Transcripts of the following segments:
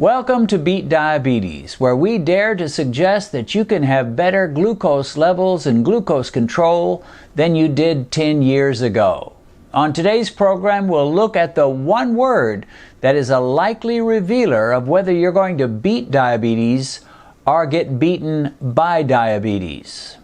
Welcome to Beat Diabetes, where we dare to suggest that you can have better glucose levels and glucose control than you did 10 years ago. On today's program, we'll look at the one word that is a likely revealer of whether you're going to beat diabetes or get beaten by diabetes.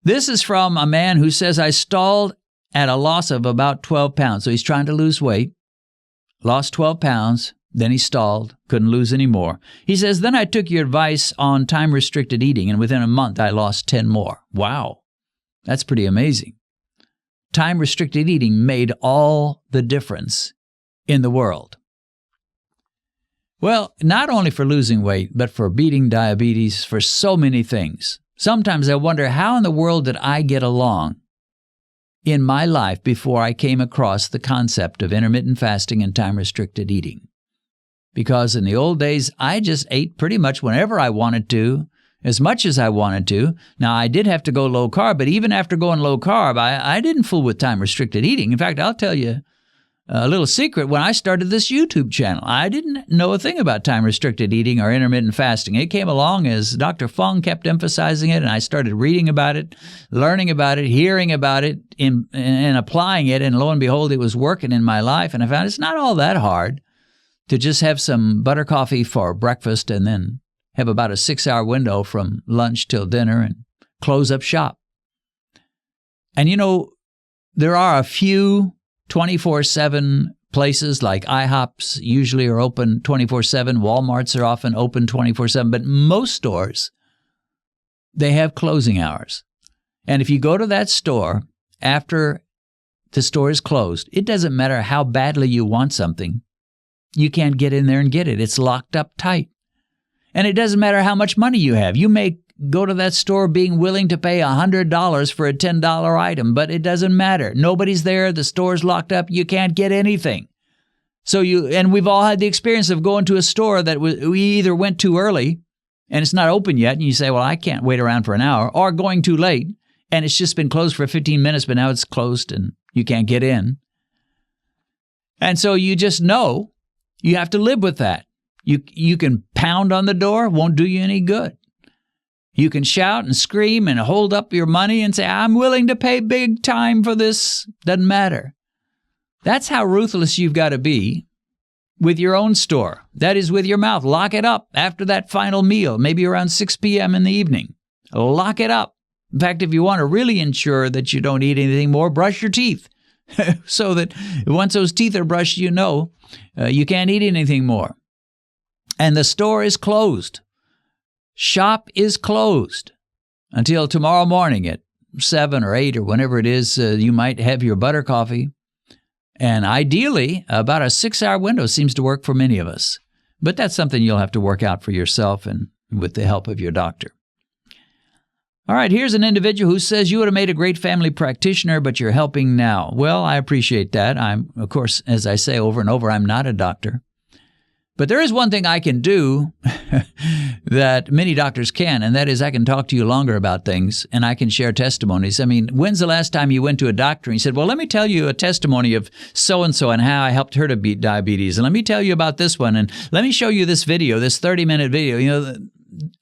This is from a man who says, I stalled at a loss of about 12 pounds. So he's trying to lose weight, lost 12 pounds, then he stalled, couldn't lose any more. He says, then I took your advice on time-restricted eating, and within a month I lost 10 more. Wow, that's pretty amazing. Time-restricted eating made all the difference in the world. Well, not only for losing weight, but for beating diabetes, for so many things. Sometimes I wonder, how in the world did I get along in my life before I came across the concept of intermittent fasting and time-restricted eating? Because in the old days, I just ate pretty much whenever I wanted to, as much as I wanted to. Now, I did have to go low carb, but even after going low carb, I didn't fool with time-restricted eating. In fact, I'll tell you a little secret. When I started this YouTube channel, I didn't know a thing about time-restricted eating or intermittent fasting. It came along as Dr. Fung kept emphasizing it, and I started reading about it, learning about it, hearing about it, and applying it, and lo and behold, it was working in my life. And I found it's not all that hard to just have some butter coffee for breakfast and then have about a 6-hour window from lunch till dinner and close up shop. And you know, there are a few 24/7 places like IHOPs usually are open 24/7. Walmarts are often open 24/7. But most stores, they have closing hours. And if you go to that store after the store is closed, it doesn't matter how badly you want something. You can't get in there and get it. It's locked up tight. And it doesn't matter how much money you have. You may go to that store being willing to pay $100 for a $10 item, but it doesn't matter. Nobody's there. The store's locked up. You can't get anything. And we've all had the experience of going to a store that we either went too early and it's not open yet, and you say, well, I can't wait around for an hour, or going too late and it's just been closed for 15 minutes, but now it's closed and you can't get in. And so you just know you have to live with that. You can pound on the door, won't do you any good. You can shout and scream and hold up your money and say, I'm willing to pay big time for this. Doesn't matter. That's how ruthless you've got to be with your own store. That is, with your mouth. Lock it up after that final meal, maybe around 6 p.m. in the evening. Lock it up. In fact, if you want to really ensure that you don't eat anything more, brush your teeth so that once those teeth are brushed, you know you can't eat anything more. And the store is closed. Shop is closed until tomorrow morning at 7 or 8 or whenever it is you might have your butter coffee. And ideally, about a 6-hour window seems to work for many of us. But that's something you'll have to work out for yourself and with the help of your doctor. All right, here's an individual who says, you would have made a great family practitioner, but you're helping now. Well, I appreciate that. Of course, as I say over and over, I'm not a doctor. But there is one thing I can do that many doctors can, and that is I can talk to you longer about things, and I can share testimonies. I mean, when's the last time you went to a doctor and you said, well, let me tell you a testimony of so-and-so and how I helped her to beat diabetes, and let me tell you about this one, and let me show you this video, this 30-minute video. You know,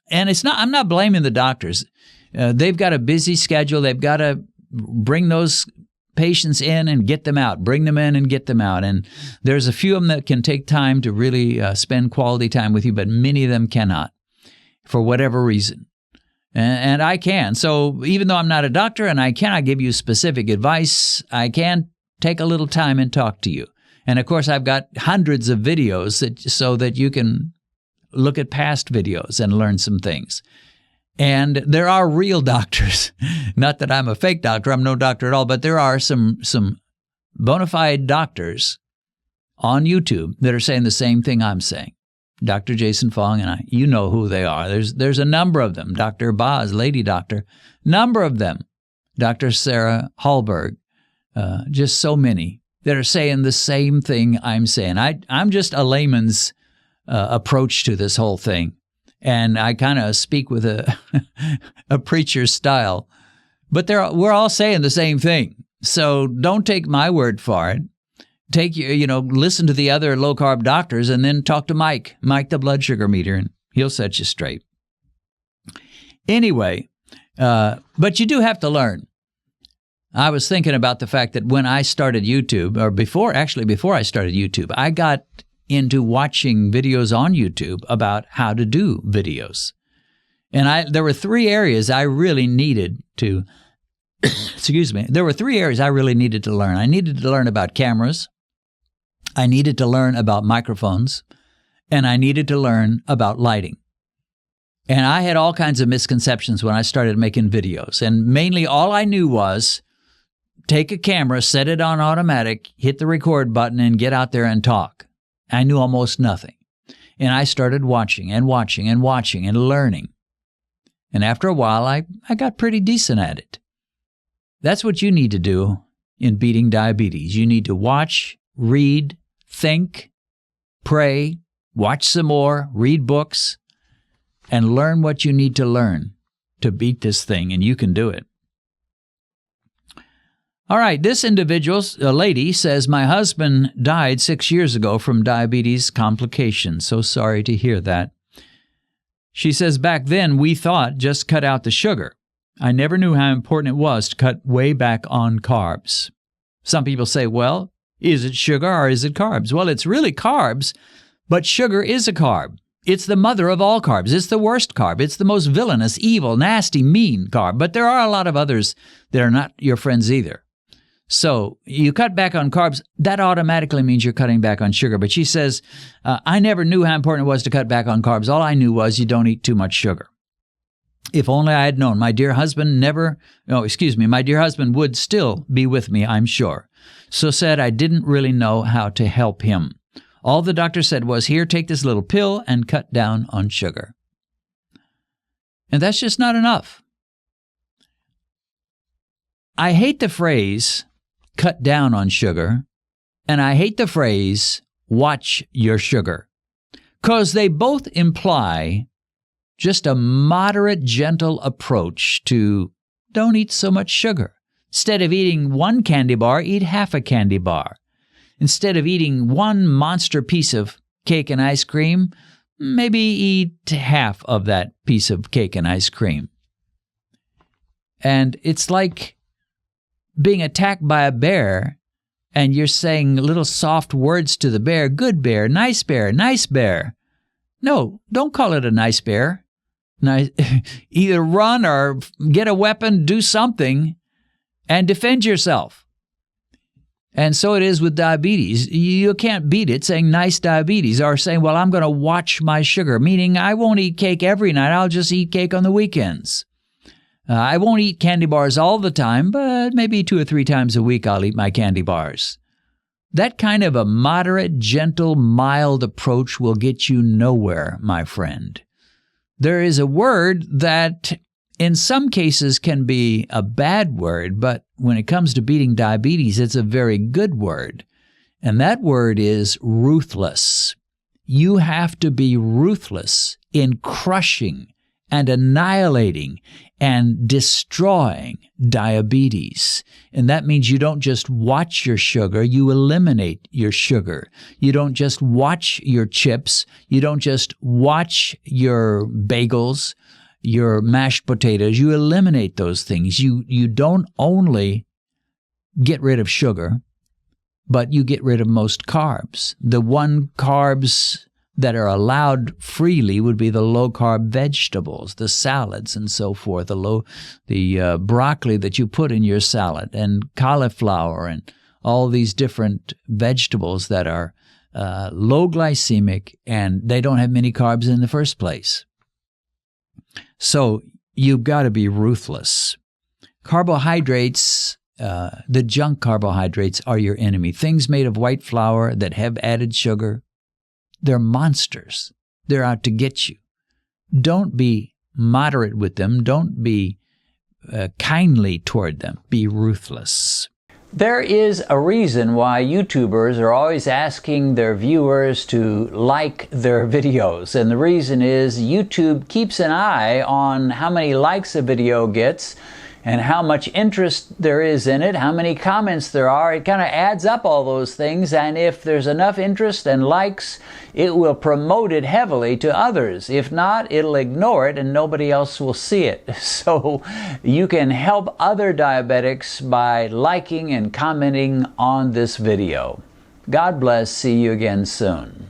and I'm not blaming the doctors. They've got a busy schedule. They've got to bring those patients in and get them out, bring them in and get them out. And there's a few of them that can take time to really spend quality time with you, but many of them cannot for whatever reason. And I can. So even though I'm not a doctor and I cannot give you specific advice, I can take a little time and talk to you. And of course, I've got hundreds of videos so that you can look at past videos and learn some things. And there are real doctors. Not that I'm a fake doctor. I'm no doctor at all. But there are some bona fide doctors on YouTube that are saying the same thing I'm saying. Dr. Jason Fung and I, you know who they are. There's a number of them. Dr. Boz, lady doctor, number of them. Dr. Sarah Hallberg, just so many that are saying the same thing I'm saying. I'm just a layman's approach to this whole thing. And I kind of speak with a a preacher's style. But we're all saying the same thing. So don't take my word for it. Listen to the other low-carb doctors and then talk to Mike the blood sugar meter, and he'll set you straight. Anyway, but you do have to learn. I was thinking about the fact that when I started YouTube, or before I started YouTube, I got into watching videos on YouTube about how to do videos. And there were three areas I really needed to, there were three areas I really needed to learn. I needed to learn about cameras, I needed to learn about microphones, and I needed to learn about lighting. And I had all kinds of misconceptions when I started making videos. And mainly all I knew was take a camera, set it on automatic, hit the record button, and get out there and talk. I knew almost nothing. And I started watching and watching and watching and learning. And after a while, I got pretty decent at it. That's what you need to do in beating diabetes. You need to watch, read, think, pray, watch some more, read books, and learn what you need to learn to beat this thing, and you can do it. All right, this individual, a lady, says, my husband died 6 years ago from diabetes complications. So sorry to hear that. She says, back then we thought just cut out the sugar. I never knew how important it was to cut way back on carbs. Some people say, well, is it sugar or is it carbs? Well, it's really carbs, but sugar is a carb. It's the mother of all carbs. It's the worst carb. It's the most villainous, evil, nasty, mean carb. But there are a lot of others that are not your friends either. So you cut back on carbs, that automatically means you're cutting back on sugar. But she says, I never knew how important it was to cut back on carbs. All I knew was you don't eat too much sugar. If only I had known. My dear husband would still be with me, I'm sure. So said I didn't really know how to help him. All the doctor said was, here, take this little pill and cut down on sugar. And that's just not enough. I hate the phrase, cut down on sugar, and I hate the phrase, watch your sugar, because they both imply just a moderate, gentle approach to don't eat so much sugar. Instead of eating one candy bar, eat half a candy bar. Instead of eating one monster piece of cake and ice cream, maybe eat half of that piece of cake and ice cream. And it's like being attacked by a bear, and you're saying little soft words to the bear, good bear, nice bear, nice bear. No, don't call it a nice bear. Either run or get a weapon, do something, and defend yourself. And so it is with diabetes. You can't beat it saying nice diabetes or saying, well, I'm going to watch my sugar, meaning I won't eat cake every night. I'll just eat cake on the weekends. I won't eat candy bars all the time, but maybe 2 or 3 times a week I'll eat my candy bars. That kind of a moderate, gentle, mild approach will get you nowhere, my friend. There is a word that in some cases can be a bad word, but when it comes to beating diabetes, it's a very good word. And that word is ruthless. You have to be ruthless in crushing and annihilating and destroying diabetes. And that means you don't just watch your sugar, you eliminate your sugar. You don't just watch your chips. You don't just watch your bagels, your mashed potatoes. You eliminate those things. You don't only get rid of sugar, but you get rid of most carbs. The one carbs that are allowed freely would be the low-carb vegetables, the salads and so forth, the broccoli that you put in your salad, and cauliflower, and all these different vegetables that are low glycemic, and they don't have many carbs in the first place. So you've got to be ruthless. Carbohydrates, the junk carbohydrates are your enemy. Things made of white flour that have added sugar, they're monsters. They're out to get you. Don't be moderate with them. Don't be kindly toward them. Be ruthless. There is a reason why YouTubers are always asking their viewers to like their videos. And the reason is YouTube keeps an eye on how many likes a video gets and how much interest there is in it, how many comments there are. It kind of adds up all those things, and if there's enough interest and likes, it will promote it heavily to others. If not, it'll ignore it and nobody else will see it. So you can help other diabetics by liking and commenting on this video. God bless. See you again soon.